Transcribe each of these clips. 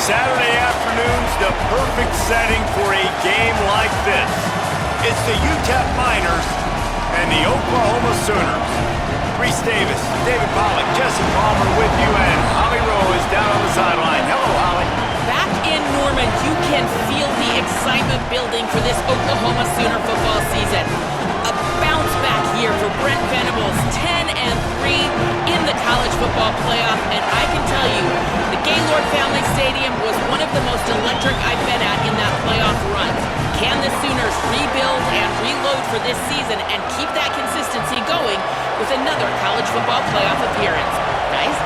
Saturday afternoon's the perfect setting for a game like this. It's the UTEP Miners and the Oklahoma Sooners. Reese Davis, David Pollack, Jesse Palmer with you, and Holly Rowe is down on the sideline. Hello, Holly. Back in Norman, you can feel the excitement building for this Oklahoma Sooner football season. A bounce back year for Brent Venables, 10-3 in the college football playoff, and I can tell you, the Gaylord Family Stadium was one of the most electric I've been at in that playoff run. Can the Sooners rebuild and reload for this season and keep that consistency going with another college football playoff appearance? Guys?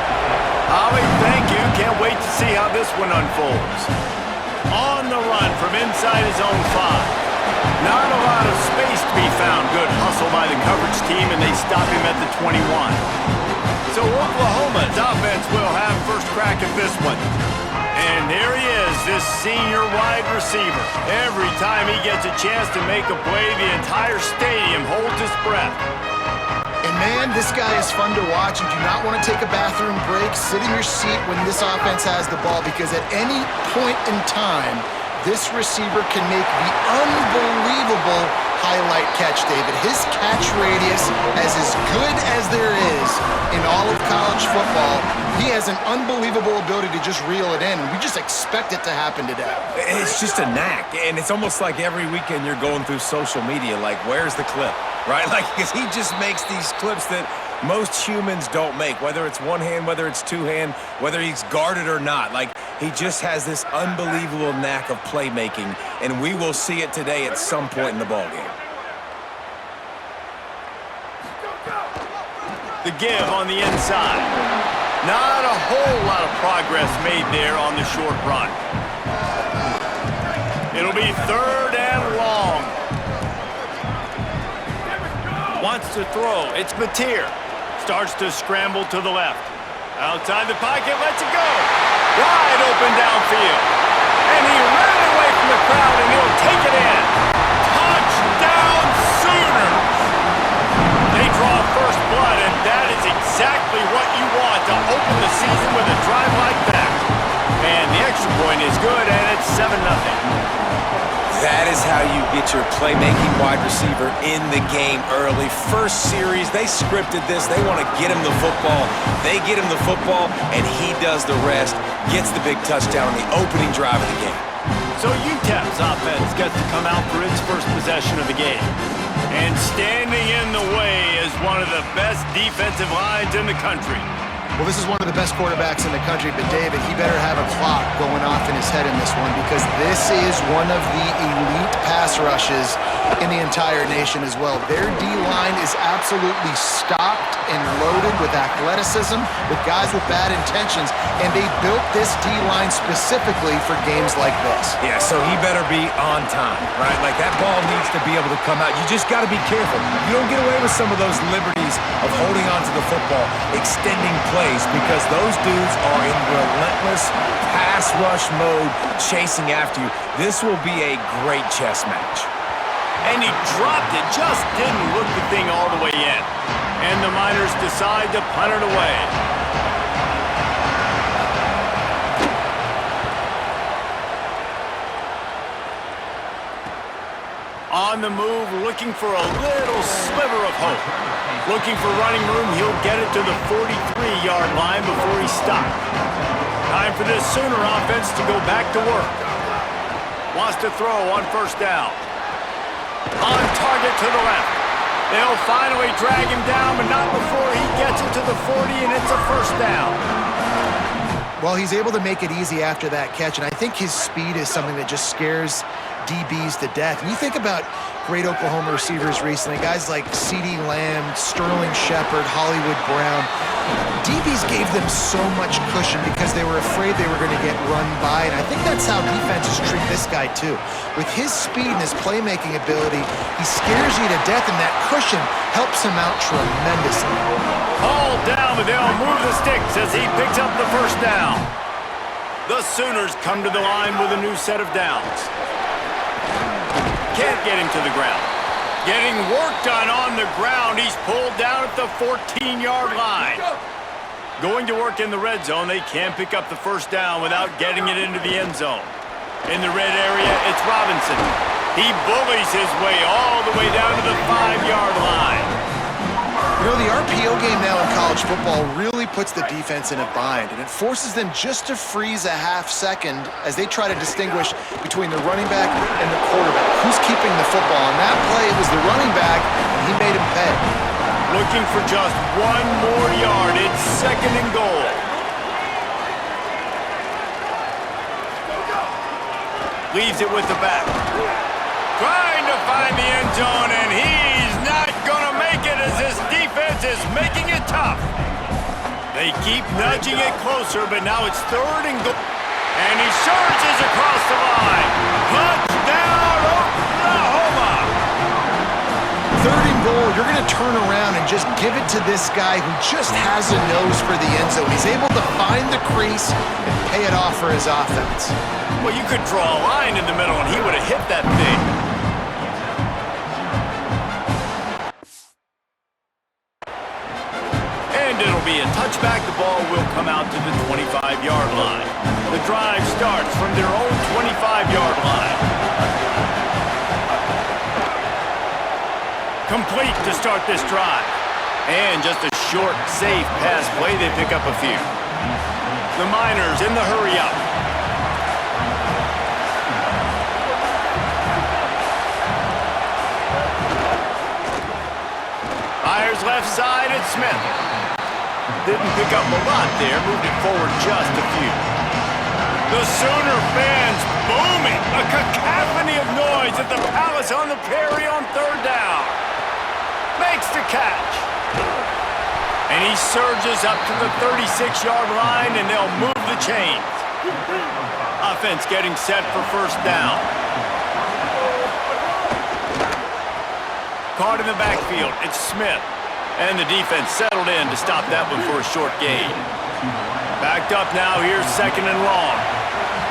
Holly, thank you. Can't wait to see how this one unfolds. On the run from inside his own 5. Not a lot of space to be found. Good hustle by the coverage team, and they stop him at the 21. So Oklahoma's offense will have first crack at this one. And there he is, this senior wide receiver. Every time he gets a chance to make a play, the entire stadium holds its breath. And man, this guy is fun to watch. You do not want to take a bathroom break, sit in your seat when this offense has the ball, because at any point in time, this receiver can make the unbelievable highlight catch, David. His catch radius is as good as there is in all of college football. He has an unbelievable ability to just reel it in, and we just expect it to happen today. It's just a knack, and it's almost like every weekend you're going through social media, like, where's the clip, right? Like, because he just makes these clips that most humans don't make, whether it's one hand, whether it's two hand, whether he's guarded or not. Like, he just has this unbelievable knack of playmaking, and we will see it today at some point in the ballgame. The give on the inside. Not a whole lot of progress made there on the short run. It'll be 3rd and long. Wants to throw. It's Mateer. Starts to scramble to the left. Outside the pocket, lets it go. Wide open downfield. And he ran away from the crowd, and he'll take it in. Touchdown, Sooners! They draw first blood, and that is exactly what you want to open the season with a drive like that. And the extra point is good, and it's 7-0. That is how you get your playmaking wide receiver in the game early. First series, they scripted this. They want to get him the football. They get him the football, and he does the rest. Gets the big touchdown on the opening drive of the game. So UTEP's offense gets to come out for its first possession of the game. And standing in the way is one of the best defensive lines in the country. Well, this is one of the best quarterbacks in the country, but David, he better have a clock going off in his head in this one, because this is one of the elite pass rushes in the entire nation as well. Their D-line is absolutely stocked and loaded with athleticism, with guys with bad intentions, and they built this D-line specifically for games like this. Yeah, so he better be on time, right? Like, that ball needs to be able to come out. You just got to be careful. You don't get away with some of those liberties of holding on to the football, extending plays, because those dudes are in relentless pass rush mode, chasing after you. This will be a great chess match. And he dropped it, just didn't look the thing all the way in. And the Miners decide to punt it away. On the move, looking for a little sliver of hope. Looking for running room, he'll get it to the 43-yard line before he stops. Time for this Sooner offense to go back to work. Wants to throw on first down. On target to the left. They'll finally drag him down, but not before he gets it to the 40, and it's a first down. Well, he's able to make it easy after that catch, and I think his speed is something that just scares DBs to death. And you think about great Oklahoma receivers recently, guys like CeeDee Lamb, Sterling Shepard, Hollywood Brown. DBs gave them so much cushion because they were afraid they were going to get run by, and I think that's how defenses treat this guy too. With his speed and his playmaking ability, he scares you to death, and that cushion helps him out tremendously. All down, but they'll move the sticks as he picks up the first down. The Sooners come to the line with a new set of downs. Can't get him to the ground. Getting work done on the ground. He's pulled down at the 14-yard line. Going to work in the red zone, they can't pick up the first down without getting it into the end zone. In the red area, it's Robinson. He bullies his way all the way down to the 5-yard line. You know, the RPO game now in college football really puts the defense in a bind, and it forces them just to freeze a half second as they try to distinguish between the running back and the quarterback. Who's keeping the football? On that play, it was the running back, and he made him pay. Looking for just one more yard. It's 2nd and goal. Leaves it with the back. Trying to find the end zone, and he's not going to make it as his defense is making it tough. They keep nudging it closer, but now it's 3rd and goal. And he surges across the line. Touchdown, Oklahoma! 3rd and goal, you're going to turn around and just give it to this guy who just has a nose for the end zone. He's able to find the crease and pay it off for his offense. Well, you could draw a line in the middle, and he would have hit that thing. And it'll be a touchback. The ball will come out to the 25-yard line. The drive starts from their own 25-yard line. Complete to start this drive. And just a short, safe pass play. They pick up a few. The Miners in the hurry-up. Myers left side, it's Smith. Didn't pick up a lot there, moved it forward just a few. The Sooner fans booming, a cacophony of noise at the Palace on the Prairie on 3rd down. Makes the catch. And he surges up to the 36-yard line, and they'll move the chains. Offense getting set for 1st down. Caught in the backfield, it's Smith. And the defense settled in to stop that one for a short gain. Backed up now, here's 2nd and long.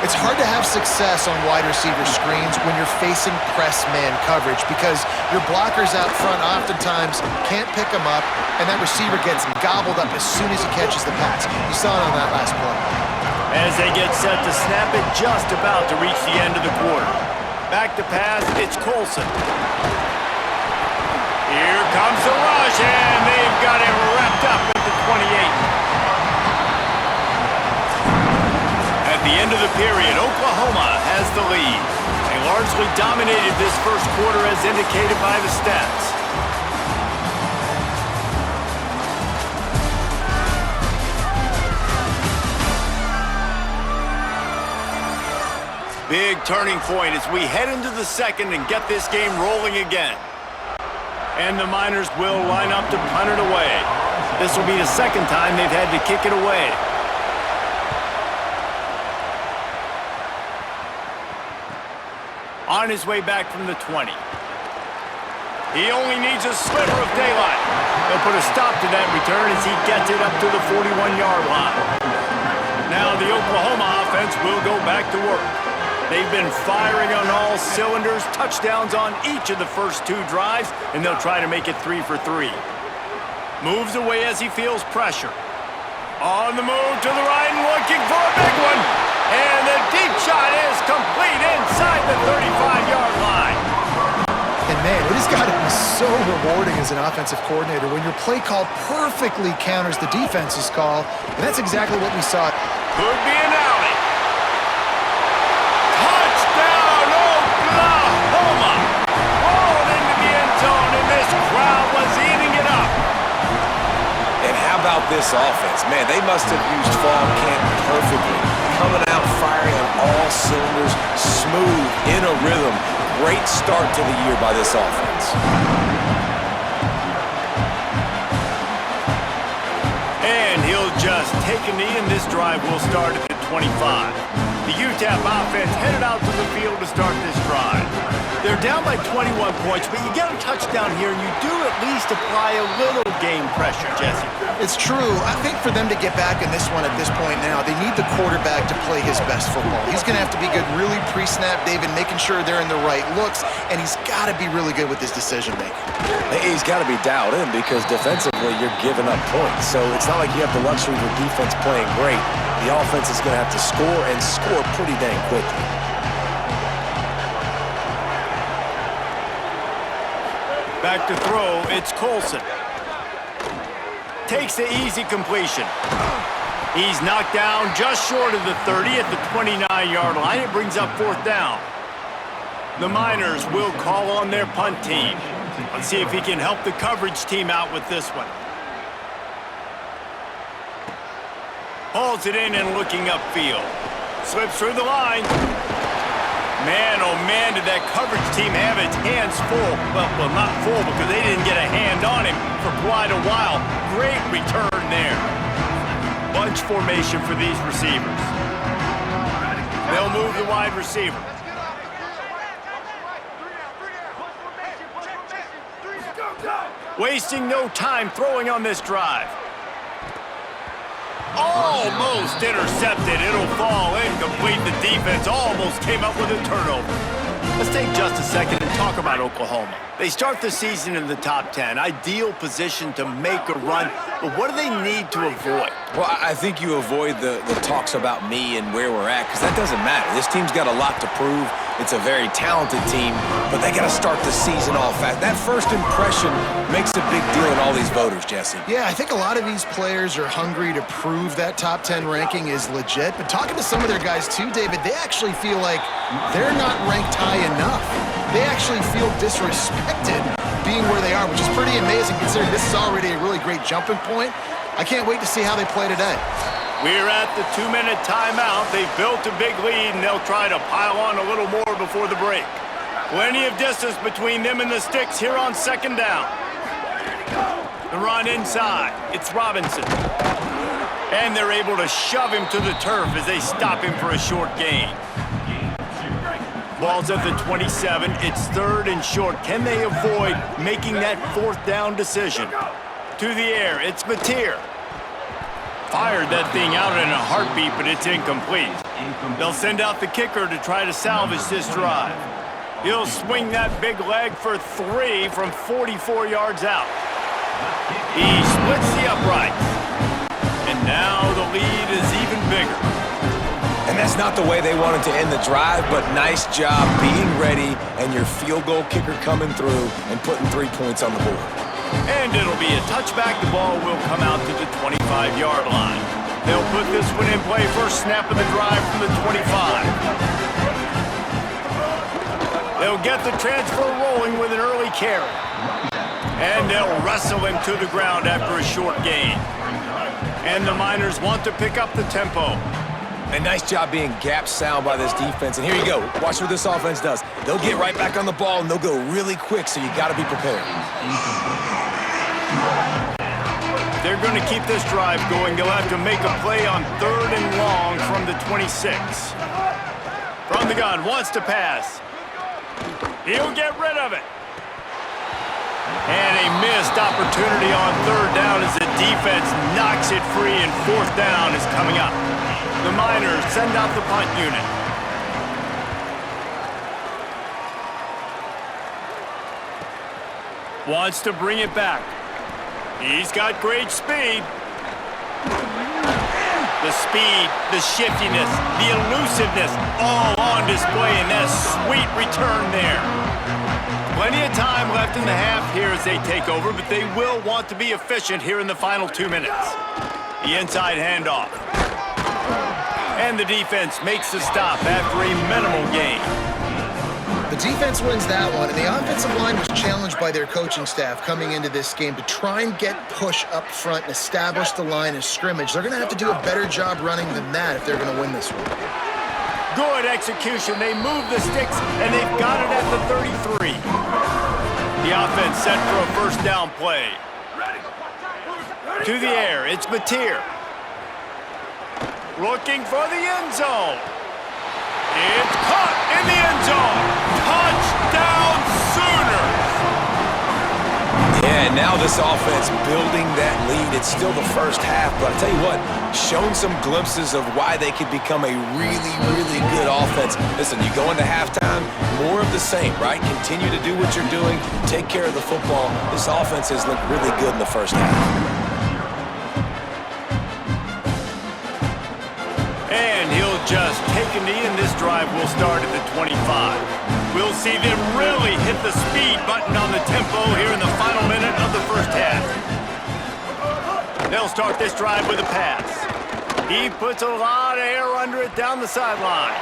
It's hard to have success on wide receiver screens when you're facing press man coverage because your blockers out front oftentimes can't pick them up, and that receiver gets gobbled up as soon as he catches the pass. You saw it on that last play. As they get set to snap it, just about to reach the end of the quarter. Back to pass, it's Colson. Here comes the rush, and they've got him wrapped up at the 28. At the end of the period, Oklahoma has the lead. They largely dominated this first quarter as indicated by the stats. Big turning point as we head into the 2nd and get this game rolling again. And the Miners will line up to punt it away. This will be the 2nd time they've had to kick it away. On his way back from the 20. He only needs a sliver of daylight. They'll put a stop to that return as he gets it up to the 41-yard line. Now the Oklahoma offense will go back to work. They've been firing on all cylinders, touchdowns on each of the first 2 drives, and they'll try to make it 3 for 3. Moves away as he feels pressure. On the move to the right and looking for a big one. And the deep shot is complete inside the 35-yard line. And man, it has got to be so rewarding as an offensive coordinator when your play call perfectly counters the defense's call, and that's exactly what we saw. Could be an alley. Touchdown, Oklahoma! Rolled into the end zone, and this crowd was eating it up. And how about this offense? Man, they must have used fall camp perfectly. Coming out firing on all cylinders, smooth, in a rhythm. Great start to the year by this offense. And he'll just take a knee, and this drive will start at the 25. The UTEP offense headed out to the field to start this drive. They're down by 21 points, but you get a touchdown here, and you do at least apply a little game pressure, Jesse. It's true. I think for them to get back in this one at this point now, they need the quarterback to play his best football. He's going to have to be good really pre-snap, David, making sure they're in the right looks, and he's got to be really good with his decision-making. He's got to be dialed in because defensively you're giving up points. So it's not like you have the luxury of your defense playing great. The offense is going to have to score and score pretty dang quickly. Back to throw, it's Colson. Takes the easy completion. He's knocked down just short of the 30 at the 29-yard line. It brings up 4th down. The Miners will call on their punt team. Let's see if he can help the coverage team out with this one. Hauls it in and looking upfield. Slips through the line. Man, oh man, did that coverage team have its hands full. Well, not full because they didn't get a hand on him for quite a while. Great return there. Bunch formation for these receivers. They'll move the wide receiver. Wasting no time throwing on this drive. Almost intercepted. It'll fall incomplete. The defense almost came up with a turnover. Let's take just a second and talk about Oklahoma. They start the season in the top 10. Ideal position to make a run. But what do they need to avoid? Well, I think you avoid the talks about me and where we're at, because that doesn't matter. This team's got a lot to prove. It's a very talented team, but they got to start the season off fast. That first impression makes a big deal in all these voters, Jesse. Yeah, I think a lot of these players are hungry to prove that top 10 ranking is legit. But talking to some of their guys too, David, they actually feel like they're not ranked high enough. They actually feel disrespected being where they are, which is pretty amazing considering this is already a really great jumping point. I can't wait to see how they play today. We're at the 2-minute timeout. They've built a big lead, and they'll try to pile on a little more before the break. Plenty of distance between them and the sticks here on 2nd down. The run inside. It's Robinson. And they're able to shove him to the turf as they stop him for a short gain. Ball's at the 27. It's 3rd and short. Can they avoid making that 4th down decision? To the air, it's Mateer. Fired that thing out in a heartbeat, but it's incomplete. They'll send out the kicker to try to salvage this drive. He'll swing that big leg for 3 from 44 yards out. He splits the uprights. And now the lead is even bigger. And that's not the way they wanted to end the drive, but nice job being ready and your field goal kicker coming through and putting 3 points on the board. And it'll be a touchback. The ball will come out to the 25-yard line. They'll put this one in play. First snap of the drive from the 25. They'll get the transfer rolling with an early carry. And they'll wrestle him to the ground after a short gain. And the Miners want to pick up the tempo. A nice job being gap sound by this defense. And here you go. Watch what this offense does. They'll get right back on the ball, and they'll go really quick, so you got to be prepared. They're going to keep this drive going. They'll have to make a play on 3rd and long from the 26. From the gun, wants to pass. He'll get rid of it. And a missed opportunity on 3rd down as the defense knocks it free, and 4th down is coming up. The Miners send out the punt unit. Wants to bring it back. He's got great speed. The speed, the shiftiness, the elusiveness, all on display in that sweet return there. Plenty of time left in the half here as they take over, but they will want to be efficient here in the final 2 minutes. The inside handoff. And the defense makes the stop after a minimal gain. The defense wins that one, and the offensive line was challenged by their coaching staff coming into this game to try and get push up front and establish the line of scrimmage. They're going to have to do a better job running than that if they're going to win this one. Good execution. They move the sticks, and they've got it at the 33. The offense set for a first down play. To the air, it's Mateer. Looking for the end zone. It's caught in the end zone. Touchdown! And now this offense building that lead. It's still the first half, but I tell you what, shown some glimpses of why they could become a really, really good offense. Listen, you go into halftime, more of the same, right? Continue to do what you're doing, take care of the football. This offense has looked really good in the first half. And he'll just take a knee, and this drive will start at the 25. We'll see them really hit the speed button on the tempo here in the final minute of the first half. They'll start this drive with a pass. He puts a lot of air under it down the sideline.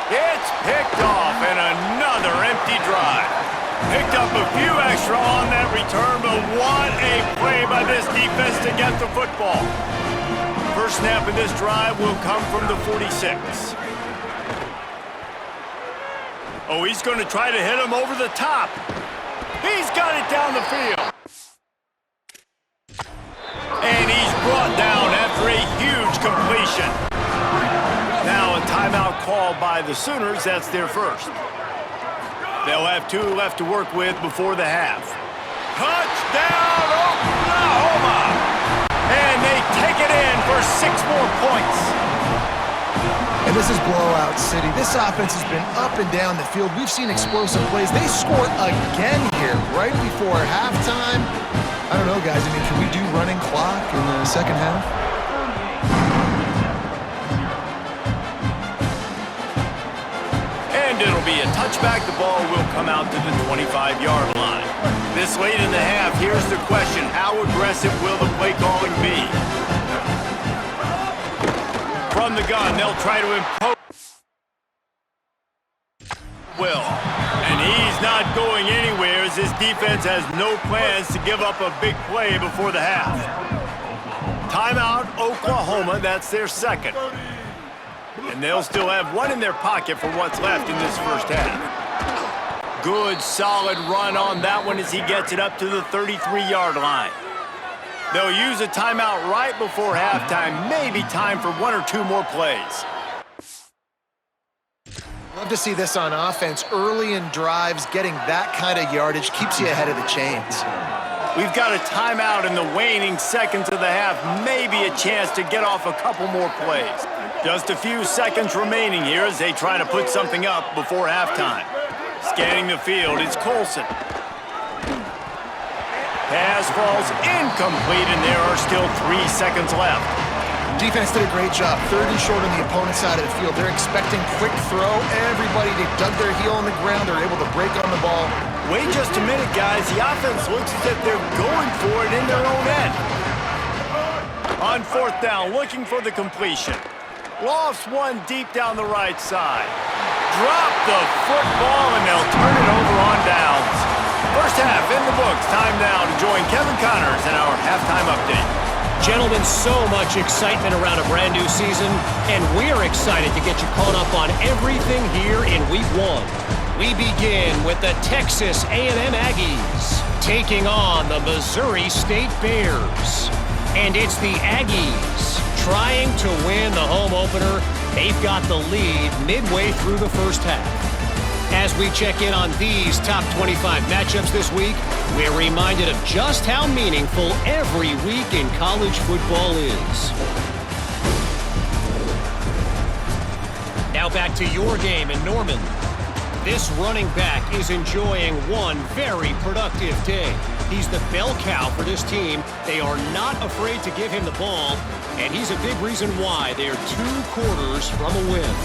It's picked off, and another empty drive. Picked up a few extra on that return, but what a play by this defense to get the football. First snap of this drive will come from the 46. Oh, he's going to try to hit him over the top. He's got it down the field. And he's brought down after a huge completion. Now a timeout call by the Sooners. That's their first. They'll have 2 left to work with before the half. Touchdown, Oklahoma! And they take it in for 6 more points. And this is blowout city. This offense has been up and down the field. We've seen explosive plays. They scored again here right before halftime. I don't know, guys. I mean, can we do running clock in the second half? And it'll be a touchback. The ball will come out to the 25-yard line. This late in the half, here's the question. How aggressive will the play calling be? From the gun, they'll try to impose will. And he's not going anywhere as his defense has no plans to give up a big play before the half. Timeout, Oklahoma. That's their second. And they'll still have 1 in their pocket for what's left in this first half. Good, solid run on that one as he gets it up to the 33-yard line. They'll use a timeout right before halftime. Maybe time for 1 or 2 more plays. Love to see this on offense. Early in drives, getting that kind of yardage keeps you ahead of the chains. We've got a timeout in the waning seconds of the half. Maybe a chance to get off a couple more plays. Just a few seconds remaining here as they try to put something up before halftime. Scanning the field, it's Colson. Pass falls incomplete, and there are still 3 seconds left. Defense did a great job. 30 short on the opponent's side of the field. They're expecting quick throw. Everybody, they dug their heel on the ground. They're able to break on the ball. Wait just a minute, guys. The offense looks as if they're going for it in their own end. On 4th down, looking for the completion. Lofts one deep down the right side. Drop the football, and they'll turn it over on downs. First half in the books. Time now to join Kevin Connors in our halftime update. Gentlemen, so much excitement around a brand new season, and we're excited to get you caught up on everything here in Week 1. We begin with the Texas A&M Aggies taking on the Missouri State Bears. And it's the Aggies trying to win the home opener. They've got the lead midway through the first half. As we check in on these top 25 matchups this week, we're reminded of just how meaningful every week in college football is. Now back to your game in Norman. This running back is enjoying one very productive day. He's the bell cow for this team. They are not afraid to give him the ball, and he's a big reason why they're 2 quarters from a win.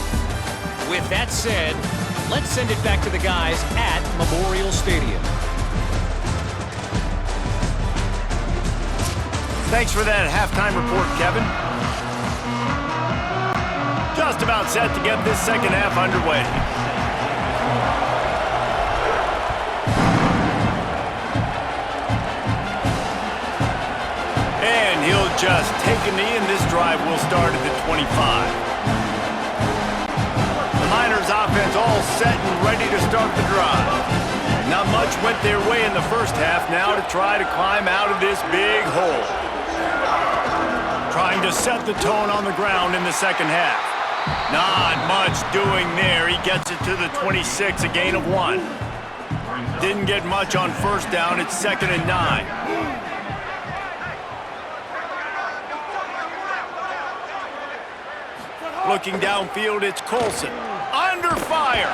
With that said, let's send it back to the guys at Memorial Stadium. Thanks for that halftime report, Kevin. Just about set to get this second half underway. And he'll just take a knee, and this drive will start at the 25. The Miners offense all set and ready to start the drive. Not much went their way in the first half. Now to try to climb out of this big hole. Trying to set the tone on the ground in the second half. Not much doing there. He gets it to the 26, a gain of 1. Didn't get much on first down. It's 2nd and 9. Looking downfield, it's Colson. Under fire.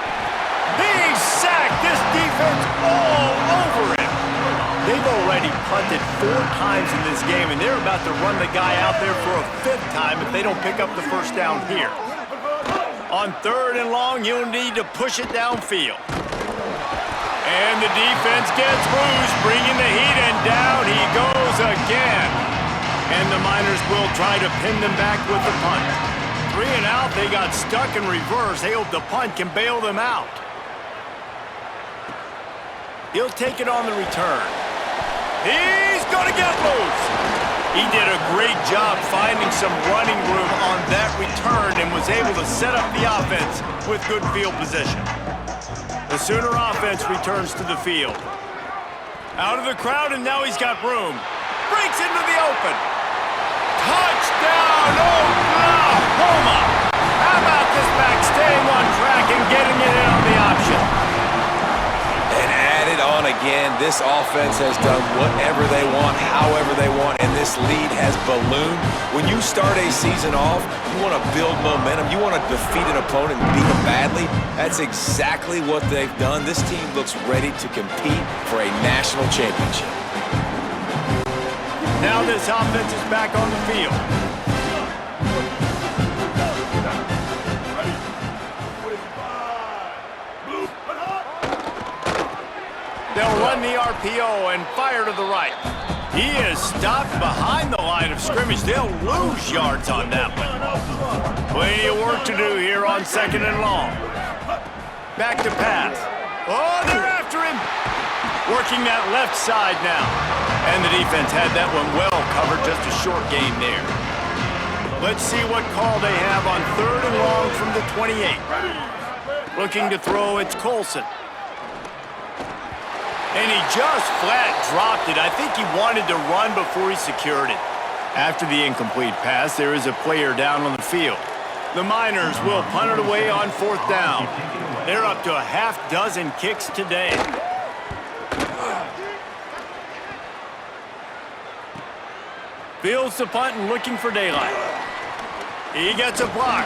He's sacked. This defense all over him. They've already punted 4 times in this game, and they're about to run the guy out there for a 5th time if they don't pick up the first down here. On 3rd and long, you'll need to push it downfield. And the defense gets loose, bringing the heat, and down he goes again. And the Miners will try to pin them back with the punt. 3 and out, they got stuck in reverse. They hope the punt can bail them out. He'll take it on the return. He's going to get loose. He did a great job finding some running room on that return and was able to set up the offense with good field position. The Sooner offense returns to the field. Out of the crowd, and now he's got room. Breaks into the open. Touchdown, Oklahoma! How about this back staying on track and getting it in on the option? And added on again, this offense has done whatever they want, however they want, and this lead has ballooned. When you start a season off, you want to build momentum. You want to defeat an opponent and beat them badly. That's exactly what they've done. This team looks ready to compete for a national championship. Now this offense is back on the field. They'll run the RPO and fire to the right. He is stopped behind the line of scrimmage. They'll lose yards on that one. Plenty of work to do here on 2nd and long. Back to pass. Oh, they're after him. Working that left side now. And the defense had that one well covered, just a short gain there. Let's see what call they have on 3rd and long from the 28. Looking to throw, it's Colson. And he just flat dropped it. I think he wanted to run before he secured it. After the incomplete pass, there is a player down on the field. The Miners will punt it away on 4th down. They're up to a half-dozen kicks today. Fields the punt and looking for daylight. He gets a block.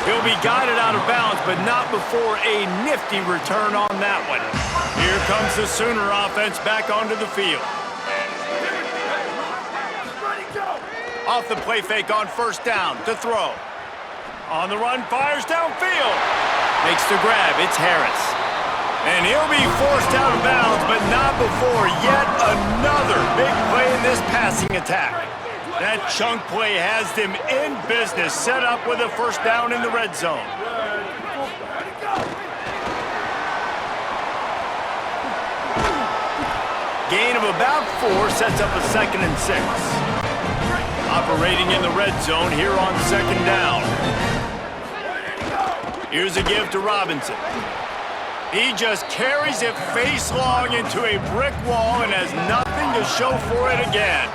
He'll be guided out of bounds, but not before a nifty return on that one. Here comes the Sooner offense back onto the field. Off the play fake on 1st down to throw. On the run, fires downfield. Makes the grab, it's Harris. And he'll be forced out of bounds, but not before yet another big play in this passing attack. That chunk play has them in business, set up with a 1st down in the red zone. Gain of about 4 sets up a 2nd and 6. Operating in the red zone here on 2nd down. Here's a give to Robinson. He just carries it face long into a brick wall and has nothing to show for it again.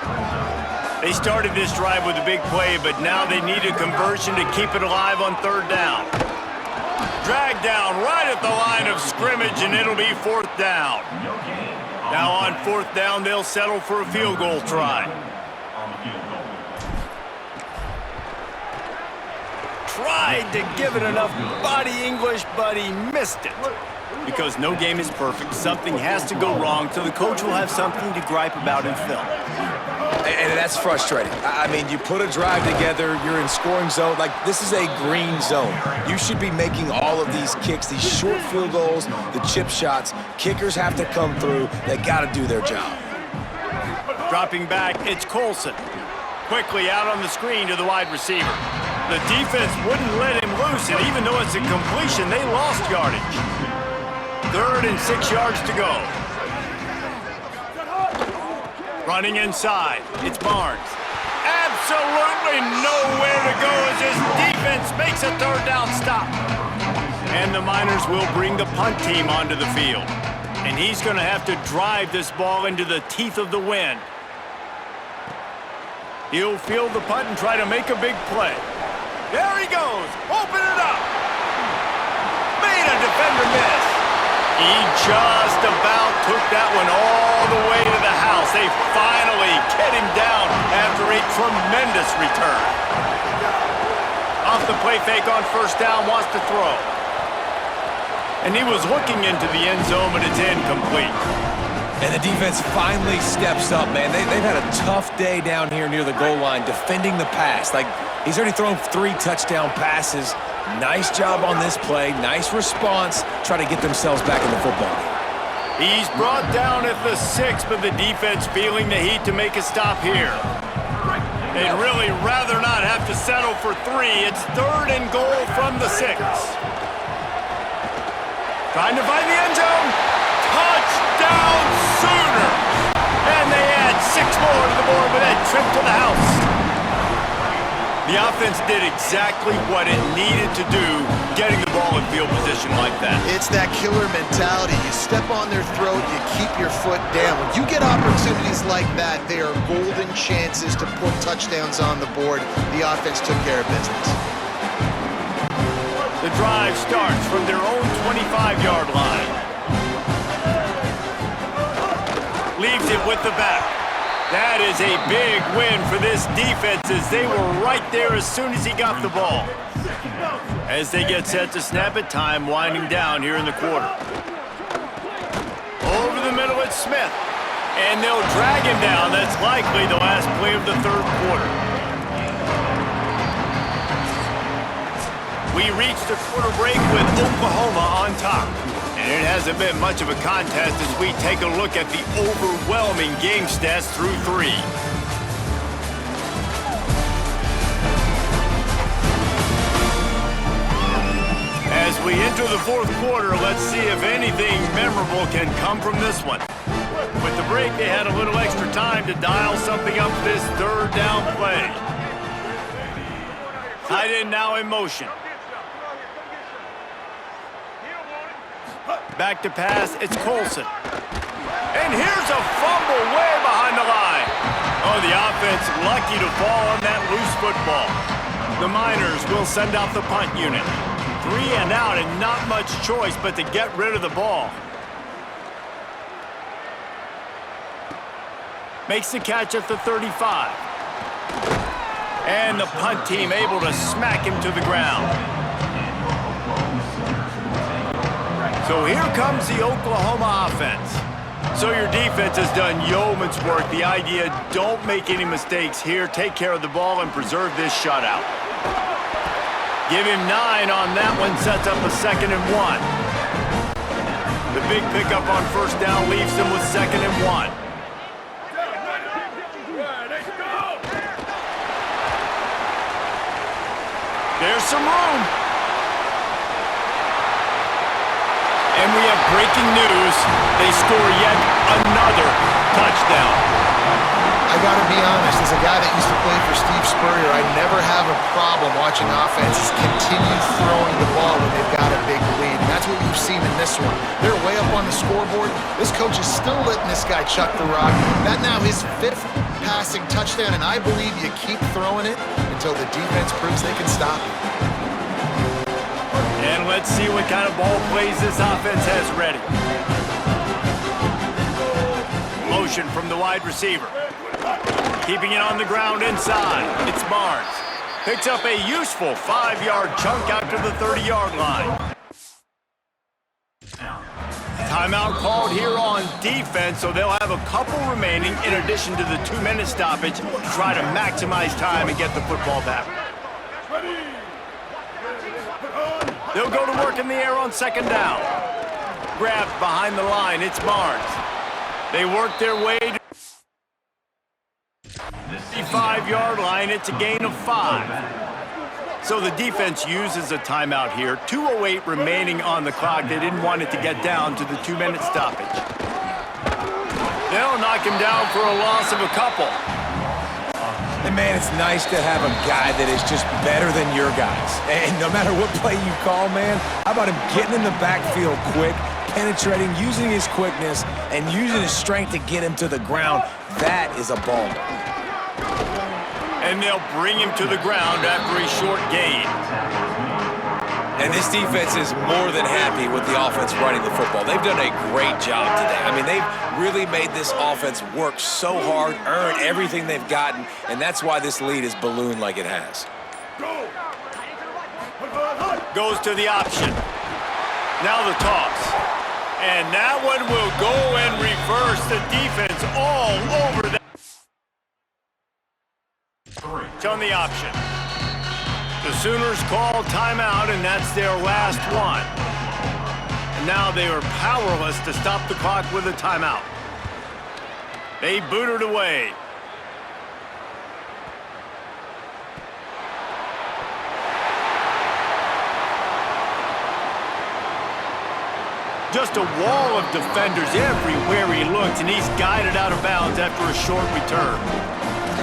They started this drive with a big play, but now they need a conversion to keep it alive on 3rd down. Dragged down right at the line of scrimmage, and it'll be 4th down. Now on 4th down, they'll settle for a field goal try. Tried to give it enough body English, but he missed it. Because no game is perfect. Something has to go wrong, so the coach will have something to gripe about in film. And that's frustrating. I mean, you put a drive together, you're in scoring zone. Like, this is a green zone. You should be making all of these kicks, these short field goals, the chip shots. Kickers have to come through. They got to do their job. Dropping back, it's Colson. Quickly out on the screen to the wide receiver. The defense wouldn't let him loose, and even though it's a completion, they lost yardage. 3rd and 6 yards to go. Running inside, it's Barnes. Absolutely nowhere to go as his defense makes a 3rd down stop. And the Miners will bring the punt team onto the field. And he's going to have to drive this ball into the teeth of the wind. He'll field the punt and try to make a big play. There he goes. Open it up. Made a defender miss. He just about took that one all the way to the house. They finally get him down after a tremendous return. Off the play fake on first down, wants to throw. And he was looking into the end zone, but it's incomplete. And the defense finally steps up, man. They've had a tough day down here near the goal line defending the pass. Like, he's already thrown 3 touchdown passes. Nice job on this play. Nice response. Try to get themselves back in the football game. He's brought down at the 6, but the defense feeling the heat to make a stop here. They'd really rather not have to settle for 3. It's 3rd and goal from the 6. Trying to find the end zone. Touchdown Sooners! And they add 6 more to the board with that trip to the house. The offense did exactly what it needed to do, getting the ball in field position like that. It's that killer mentality. You step on their throat, you keep your foot down. When you get opportunities like that, they are golden chances to put touchdowns on the board. The offense took care of business. The drive starts from their own 25-yard line. Leaves it with the back. That is a big win for this defense as they were right there as soon as he got the ball. As they get set to snap it, time winding down here in the quarter. Over the middle, it's Smith. And they'll drag him down. That's likely the last play of the 3rd quarter. We reached the quarter break with Oklahoma on top. And it hasn't been much of a contest as we take a look at the overwhelming game stats through 3. As we enter the 4th quarter, let's see if anything memorable can come from this one. With the break, they had a little extra time to dial something up for this 3rd down play. Tight end now in motion. Back to pass, it's Colson. And here's a fumble way behind the line. Oh, the offense lucky to fall on that loose football. The Miners will send out the punt unit. 3 and out and not much choice but to get rid of the ball. Makes the catch at the 35. And the punt team able to smack him to the ground. So here comes the Oklahoma offense. So your defense has done yeoman's work. The idea, don't make any mistakes here. Take care of the ball and preserve this shutout. Give him 9 on that one, sets up a 2nd and 1. The big pickup on first down leaves them with 2nd and 1. There's some room. And we have breaking news. They score yet another touchdown. I got to be honest, as a guy that used to play for Steve Spurrier, I never have a problem watching offenses continue throwing the ball when they've got a big lead. And that's what we've seen in this one. They're way up on the scoreboard. This coach is still letting this guy chuck the rock. That now his 5th passing touchdown, and I believe you keep throwing it until the defense proves they can stop it. And let's see what kind of ball plays this offense has ready. Motion from the wide receiver. Keeping it on the ground inside. It's Barnes. Picks up a useful 5-yard chunk out to the 30-yard line. Timeout called here on defense, so they'll have a couple remaining in addition to the 2-minute stoppage to try to maximize time and get the football back. They'll go to work in the air on 2nd down. Grabbed behind the line, it's Barnes. They work their way to the 5-yard line. It's a gain of 5. So the defense uses a timeout here. 2:08 remaining on the clock. They didn't want it to get down to the 2-minute stoppage. They'll knock him down for a loss of a couple. And, man, it's nice to have a guy that is just better than your guys. And no matter what play you call, man, how about him getting in the backfield quick, penetrating, using his quickness, and using his strength to get him to the ground. That is a baller. And they'll bring him to the ground after a short gain. And this defense is more than happy with the offense running the football. They've done a great job today. I mean, they've really made this offense work so hard, earn everything they've gotten, and that's why this lead is ballooned like it has. Goes to the option. Now the toss. And that one will go and reverse the defense all over that. It's on the option. The Sooners call timeout, and that's their last one. And now they are powerless to stop the clock with a timeout. They boot it away. Just a wall of defenders everywhere he looks, and he's guided out of bounds after a short return.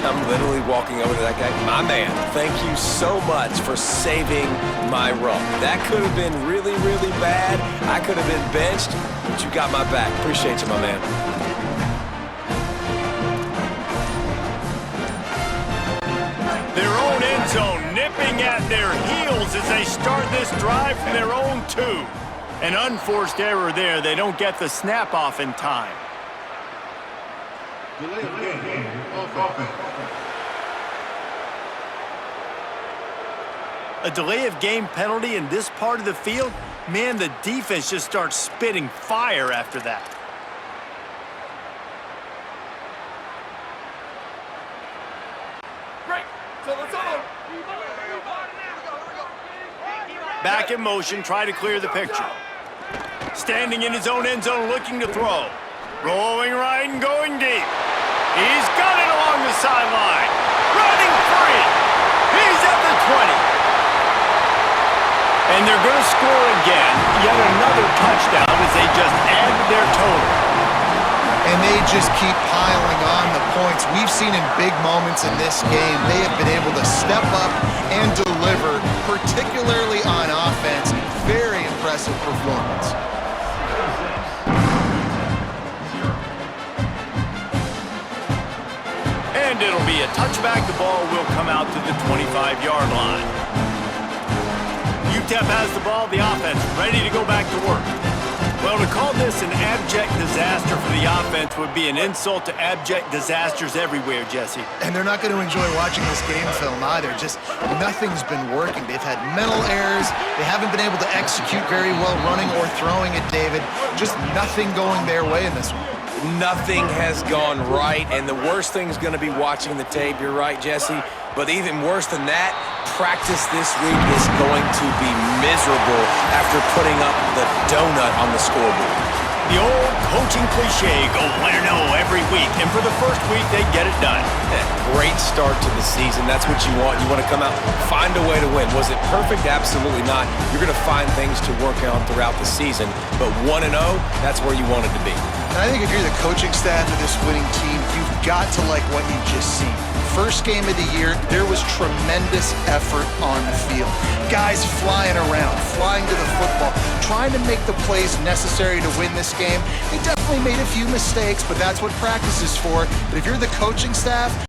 I'm literally walking over to that guy. My man, thank you so much for saving my run. That could have been really, really bad. I could have been benched, but you got my back. Appreciate you, my man. Their own end zone nipping at their heels as they start this drive from their own 2. An unforced error there. They don't get the snap off in time. A delay of game penalty in this part of the field? Man, the defense just starts spitting fire after that. Back in motion, try to clear the picture. Standing in his own end zone, looking to throw. Rolling right and going deep. He's got it along the sideline. Running free. He's at the 20. And they're going to score again. Yet another touchdown as they just add to their total. And they just keep piling on the points. We've seen in big moments in this game, they have been able to step up and deliver, particularly on offense. Very impressive performance. And it'll be a touchback. The ball will come out to the 25-yard line. UTEP has the ball, the offense ready to go back to work. Well, to call this an abject disaster for the offense would be an insult to abject disasters everywhere, Jesse. And they're not going to enjoy watching this game film either. Just nothing's been working. They've had mental errors. They haven't been able to execute very well running or throwing it, David. Just nothing going their way in this one. Nothing has gone right, and the worst thing is going to be watching the tape. You're right, Jesse. But even worse than that, practice this week is going to be miserable after putting up the donut on the scoreboard. The old coaching cliche, go win or no every week. And for the first week, they get it done. Great start to the season. That's what you want. You want to come out, find a way to win. Was it perfect? Absolutely not. You're going to find things to work on throughout the season. But 1-0, that's where you wanted to be. And I think if you're the coaching staff of this winning team, you've got to like what you've just seen. First game of the year, there was tremendous effort on the field. Guys flying around, flying to the football, trying to make the plays necessary to win this game. They definitely made a few mistakes, but that's what practice is for. But if you're the coaching staff,